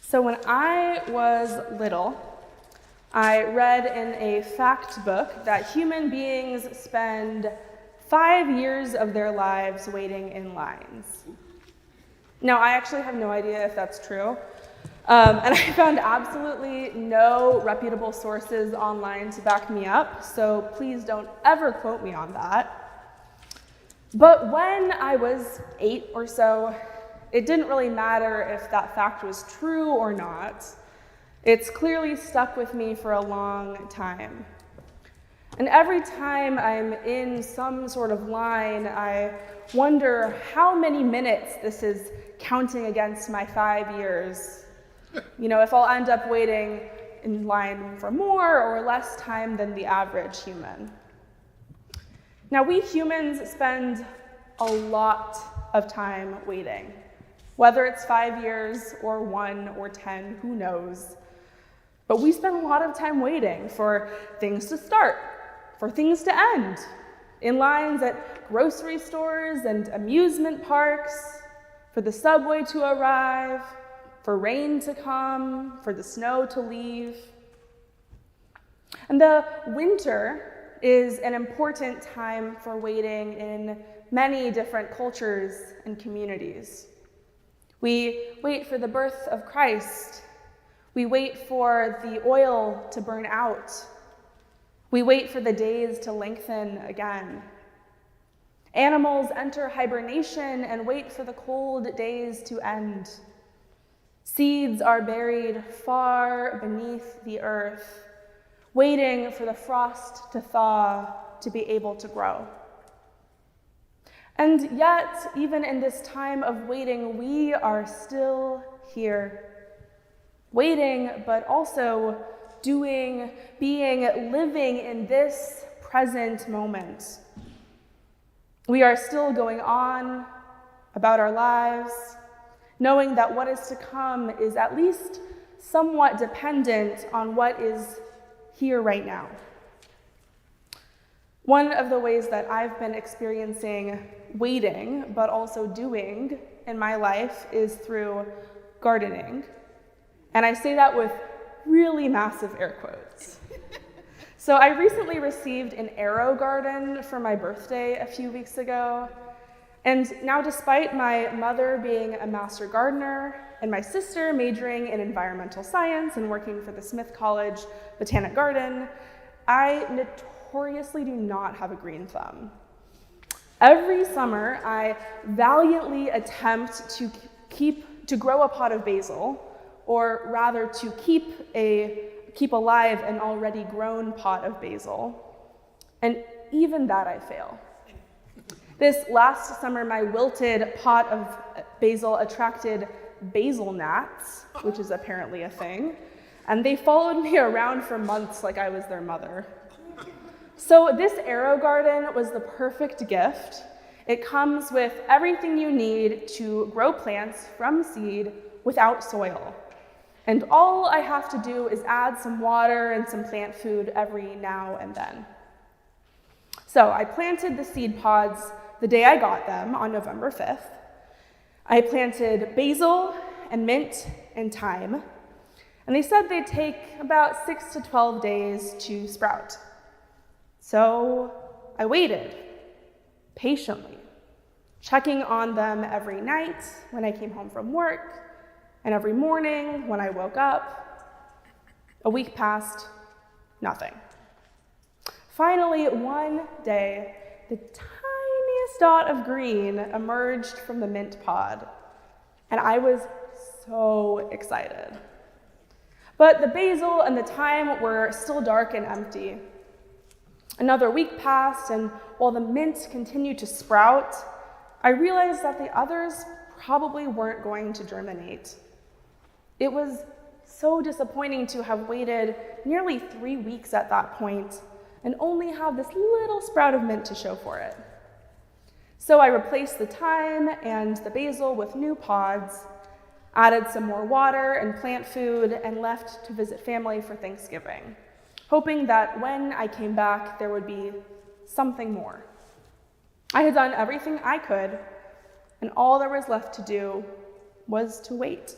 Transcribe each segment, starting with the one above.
So when I was little, I read in a fact book that human beings spend 5 years of their lives waiting in lines. Now, I actually have no idea if that's true, and I found absolutely no reputable sources online to back me up, so please don't ever quote me on that. But when I was 8 or so, it didn't really matter if that fact was true or not. It's clearly stuck with me for a long time. And every time I'm in some sort of line, I wonder how many minutes this is counting against my 5 years. If I'll end up waiting in line for more or less time than the average human. Now, we humans spend a lot of time waiting. Whether it's 5 years or 1 or 10, who knows? But we spend a lot of time waiting for things to start, for things to end, in lines at grocery stores and amusement parks, for the subway to arrive, for rain to come, for the snow to leave. And the winter is an important time for waiting in many different cultures and communities. We wait for the birth of Christ. We wait for the oil to burn out. We wait for the days to lengthen again. Animals enter hibernation and wait for the cold days to end. Seeds are buried far beneath the earth, waiting for the frost to thaw to be able to grow. And yet, even in this time of waiting, we are still here. Waiting, but also doing, being, living in this present moment. We are still going on about our lives, knowing that what is to come is at least somewhat dependent on what is here right now. One of the ways that I've been experiencing waiting, but also doing in my life is through gardening. And I say that with really massive air quotes. So I recently received an arrow garden for my birthday a few weeks ago. And now, despite my mother being a master gardener and my sister majoring in environmental science and working for the Smith College Botanic Garden, I notoriously do not have a green thumb. Every summer, I valiantly attempt to grow a pot of basil, or rather to keep alive an already grown pot of basil, and even that I fail. This last summer, my wilted pot of basil attracted basil gnats, which is apparently a thing, and they followed me around for months like I was their mother. So this arrow garden was the perfect gift. It comes with everything you need to grow plants from seed without soil. And all I have to do is add some water and some plant food every now and then. So I planted the seed pods the day I got them on November 5th. I planted basil and mint and thyme, and they said they'd take about 6 to 12 days to sprout. So I waited patiently, checking on them every night when I came home from work, and every morning when I woke up. A week passed, nothing. Finally, one day, the tiniest dot of green emerged from the mint pod, and I was so excited. But the basil and the thyme were still dark and empty. Another week passed, and while the mint continued to sprout, I realized that the others probably weren't going to germinate. It was so disappointing to have waited nearly 3 weeks at that point and only have this little sprout of mint to show for it. So I replaced the thyme and the basil with new pods, added some more water and plant food, and left to visit family for Thanksgiving, hoping that when I came back, there would be something more. I had done everything I could, and all there was left to do was to wait.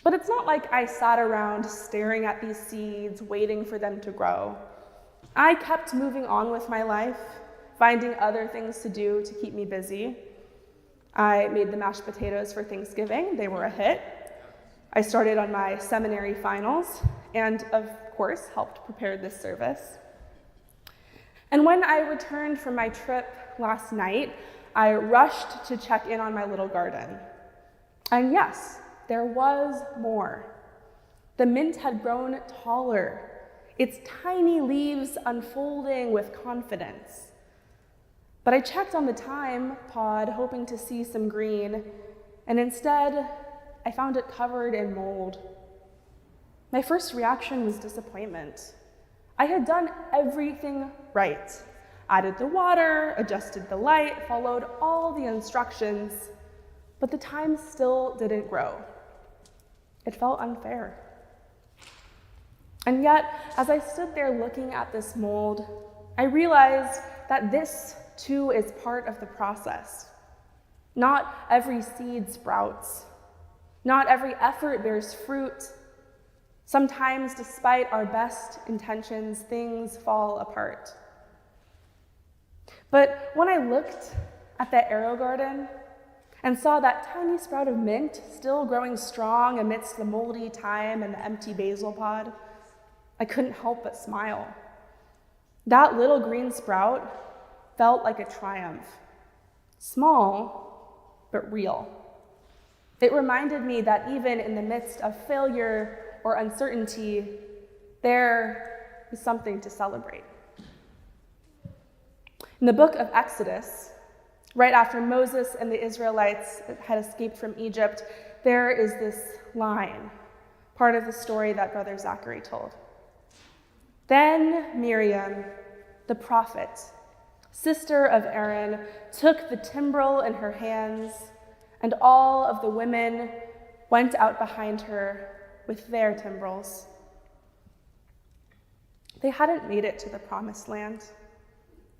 But it's not like I sat around staring at these seeds, waiting for them to grow. I kept moving on with my life, finding other things to do to keep me busy. I made the mashed potatoes for Thanksgiving. They were a hit. I started on my seminary finals, and of course, helped prepare this service. And when I returned from my trip last night, I rushed to check in on my little garden. And yes, there was more. The mint had grown taller, its tiny leaves unfolding with confidence. But I checked on the thyme pod, hoping to see some green, and instead, I found it covered in mold. My first reaction was disappointment. I had done everything right. Added the water, adjusted the light, followed all the instructions, but the thyme still didn't grow. It felt unfair. And yet, as I stood there looking at this mold, I realized that this too is part of the process. Not every seed sprouts. Not every effort bears fruit. Sometimes, despite our best intentions, things fall apart. But when I looked at that arrow garden and saw that tiny sprout of mint still growing strong amidst the moldy thyme and the empty basil pod, I couldn't help but smile. That little green sprout felt like a triumph. Small, but real. It reminded me that even in the midst of failure or uncertainty, there is something to celebrate. In the book of Exodus, right after Moses and the Israelites had escaped from Egypt, there is this line, part of the story that Brother Zachary told. Then Miriam, the prophet, sister of Aaron, took the timbrel in her hands, and all of the women went out behind her with their timbrels. They hadn't made it to the promised land.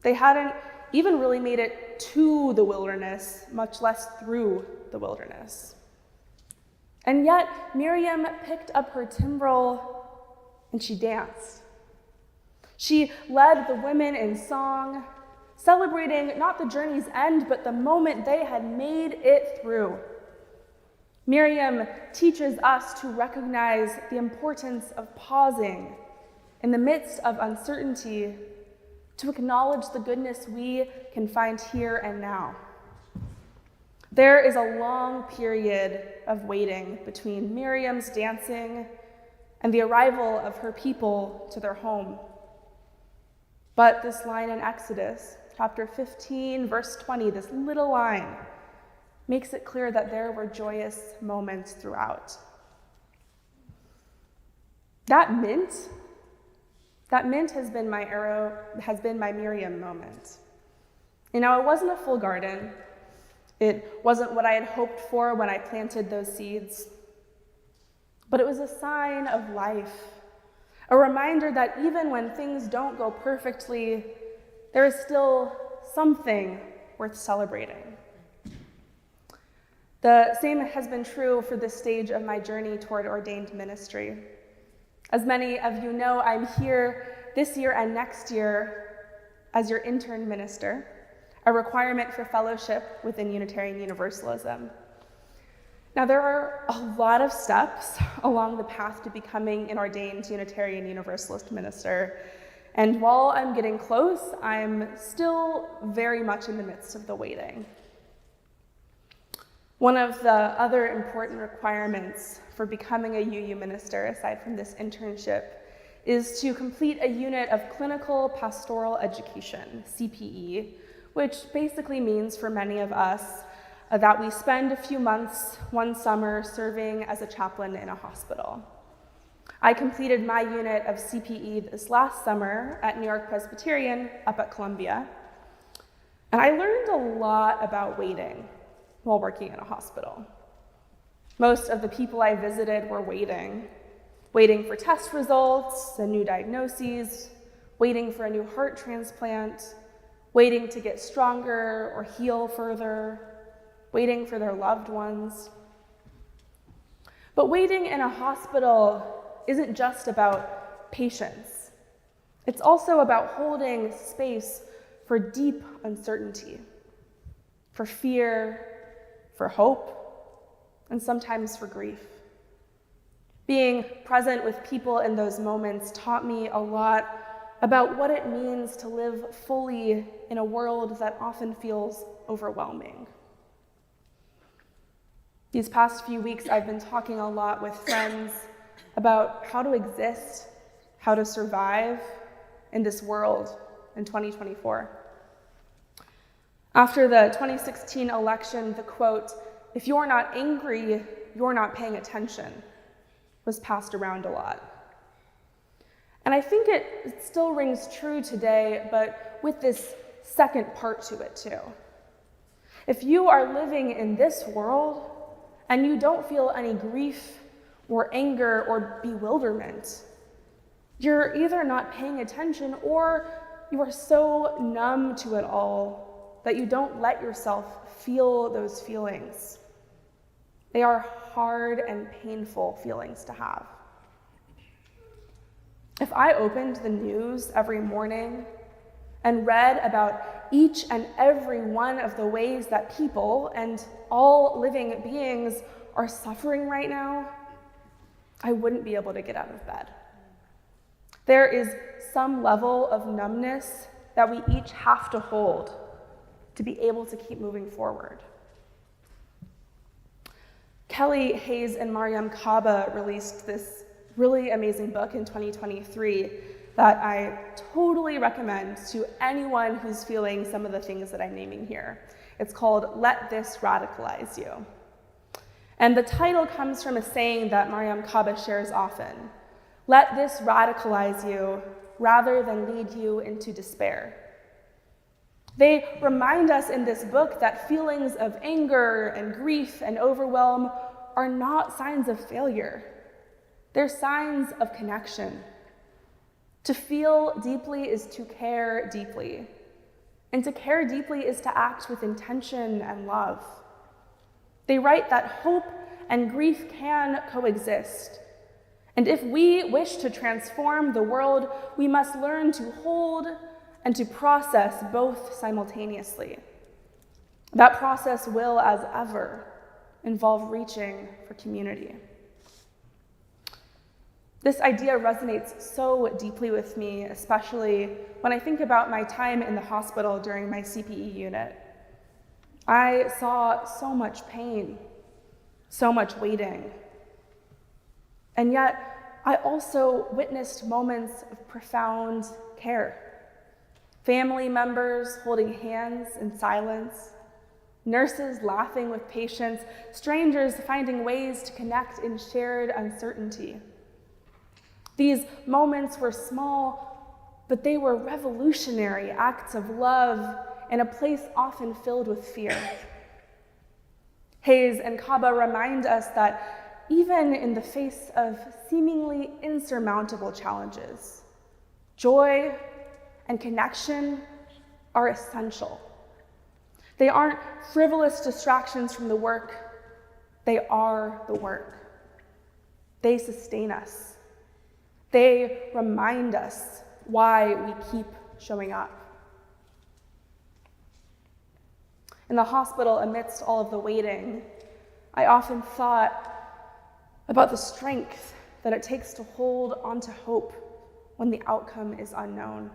They hadn't even really made it to the wilderness, much less through the wilderness. And yet, Miriam picked up her timbrel and she danced. She led the women in song, celebrating not the journey's end, but the moment they had made it through. Miriam teaches us to recognize the importance of pausing in the midst of uncertainty, to acknowledge the goodness we can find here and now. There is a long period of waiting between Miriam's dancing and the arrival of her people to their home. But this line in Exodus, chapter 15, verse 20, this little line, makes it clear that there were joyous moments throughout. That mint has been my Miriam moment. You know, it wasn't a full garden. It wasn't what I had hoped for when I planted those seeds. But it was a sign of life, a reminder that even when things don't go perfectly, there is still something worth celebrating. The same has been true for this stage of my journey toward ordained ministry. As many of you know, I'm here this year and next year as your intern minister, a requirement for fellowship within Unitarian Universalism. Now, there are a lot of steps along the path to becoming an ordained Unitarian Universalist minister, and while I'm getting close, I'm still very much in the midst of the waiting. One of the other important requirements for becoming a UU minister, aside from this internship, is to complete a unit of clinical pastoral education, CPE, which basically means for many of us that we spend a few months one summer serving as a chaplain in a hospital. I completed my unit of CPE this last summer at New York Presbyterian up at Columbia, and I learned a lot about waiting while working in a hospital. Most of the people I visited were waiting for test results and new diagnoses, waiting for a new heart transplant, waiting to get stronger or heal further, waiting for their loved ones. But waiting in a hospital isn't just about patience. It's also about holding space for deep uncertainty, for fear, for hope, and sometimes for grief. Being present with people in those moments taught me a lot about what it means to live fully in a world that often feels overwhelming. These past few weeks, I've been talking a lot with friends about how to exist, how to survive in this world in 2024. After the 2016 election, the quote, "If you're not angry, you're not paying attention," was passed around a lot. And I think it still rings true today, but with this second part to it too. If you are living in this world and you don't feel any grief or anger or bewilderment, you're either not paying attention or you are so numb to it all that you don't let yourself feel those feelings. They are hard and painful feelings to have. If I opened the news every morning and read about each and every one of the ways that people and all living beings are suffering right now, I wouldn't be able to get out of bed. There is some level of numbness that we each have to hold to be able to keep moving forward. Kelly Hayes and Mariam Kaba released this really amazing book in 2023 that I totally recommend to anyone who's feeling some of the things that I'm naming here. It's called "Let This Radicalize You." And the title comes from a saying that Mariam Kaba shares often: "Let this radicalize you rather than lead you into despair." They remind us in this book that feelings of anger and grief and overwhelm are not signs of failure. They're signs of connection. To feel deeply is to care deeply. And to care deeply is to act with intention and love. They write that hope and grief can coexist. And if we wish to transform the world, we must learn to hold and to process both simultaneously. That process will, as ever, involve reaching for community. This idea resonates so deeply with me, especially when I think about my time in the hospital during my CPE unit. I saw so much pain, so much waiting, and yet I also witnessed moments of profound care. Family members holding hands in silence, nurses laughing with patients, strangers finding ways to connect in shared uncertainty. These moments were small, but they were revolutionary acts of love in a place often filled with fear. Hayes and Kaba remind us that even in the face of seemingly insurmountable challenges, joy and connection are essential. They aren't frivolous distractions from the work, they are the work. They sustain us. They remind us why we keep showing up. In the hospital, amidst all of the waiting, I often thought about the strength that it takes to hold onto hope when the outcome is unknown.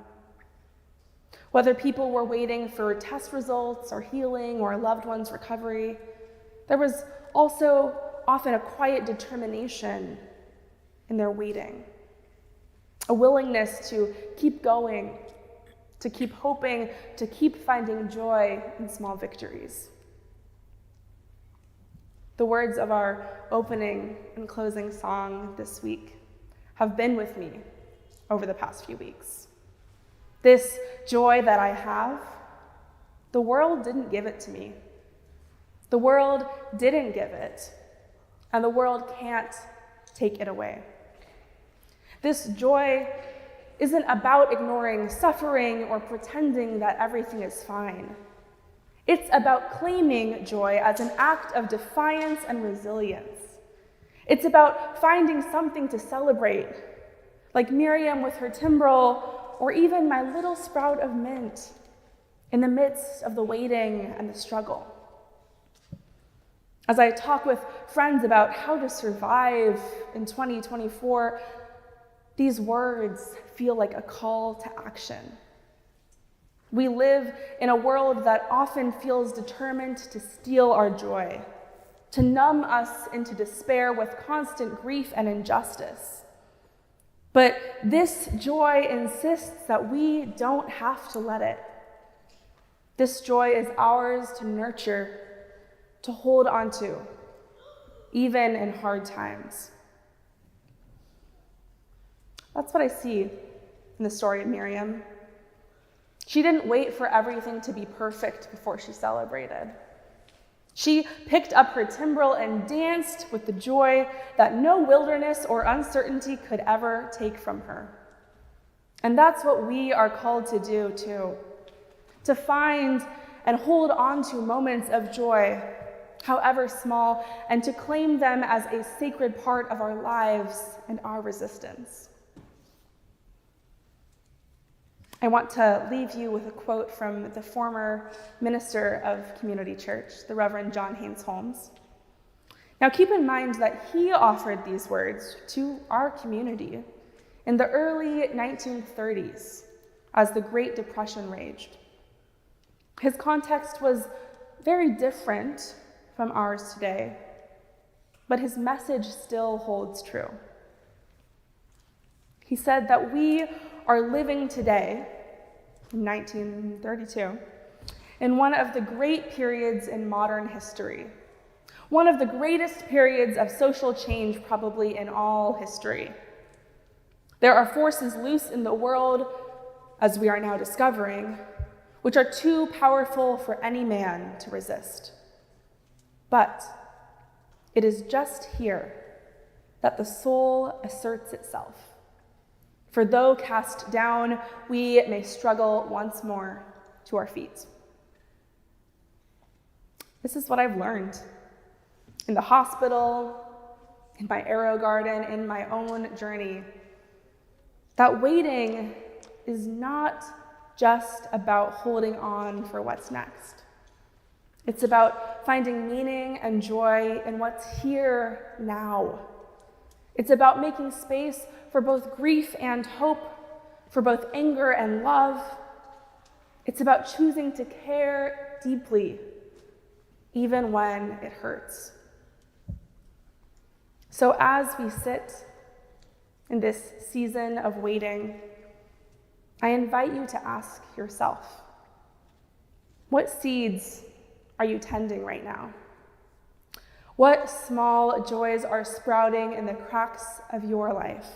Whether people were waiting for test results or healing or a loved one's recovery, there was also often a quiet determination in their waiting. A willingness to keep going, to keep hoping, to keep finding joy in small victories. The words of our opening and closing song this week have been with me over the past few weeks. This joy that I have, the world didn't give it to me. The world didn't give it, and the world can't take it away. This joy isn't about ignoring suffering or pretending that everything is fine. It's about claiming joy as an act of defiance and resilience. It's about finding something to celebrate, like Miriam with her timbrel, or even my little sprout of mint in the midst of the waiting and the struggle. As I talk with friends about how to survive in 2024, these words feel like a call to action. We live in a world that often feels determined to steal our joy, to numb us into despair with constant grief and injustice. But this joy insists that we don't have to let it. This joy is ours to nurture, to hold on to, even in hard times. That's what I see in the story of Miriam. She didn't wait for everything to be perfect before she celebrated. She picked up her timbrel and danced with the joy that no wilderness or uncertainty could ever take from her. And that's what we are called to do too, to find and hold on to moments of joy, however small, and to claim them as a sacred part of our lives and our resistance. I want to leave you with a quote from the former minister of Community Church, the Reverend John Haynes Holmes. Now keep in mind that he offered these words to our community in the early 1930s as the Great Depression raged. His context was very different from ours today, but his message still holds true. He said that we are living today, in 1932, in one of the great periods in modern history, one of the greatest periods of social change probably in all history. There are forces loose in the world, as we are now discovering, which are too powerful for any man to resist. But it is just here that the soul asserts itself. For though cast down, we may struggle once more to our feet. This is what I've learned in the hospital, in my arrow garden, in my own journey, that waiting is not just about holding on for what's next. It's about finding meaning and joy in what's here now. It's about making space for both grief and hope, for both anger and love. It's about choosing to care deeply, even when it hurts. So as we sit in this season of waiting, I invite you to ask yourself, what seeds are you tending right now? What small joys are sprouting in the cracks of your life,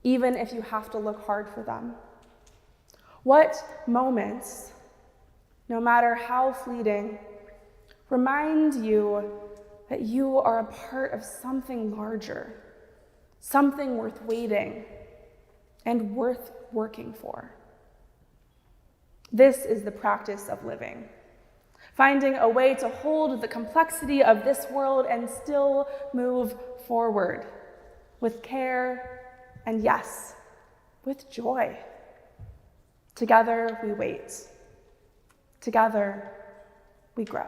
even if you have to look hard for them? What moments, no matter how fleeting, remind you that you are a part of something larger, something worth waiting and worth working for? This is the practice of living. Finding a way to hold the complexity of this world and still move forward with care and, yes, with joy. Together we wait. Together we grow.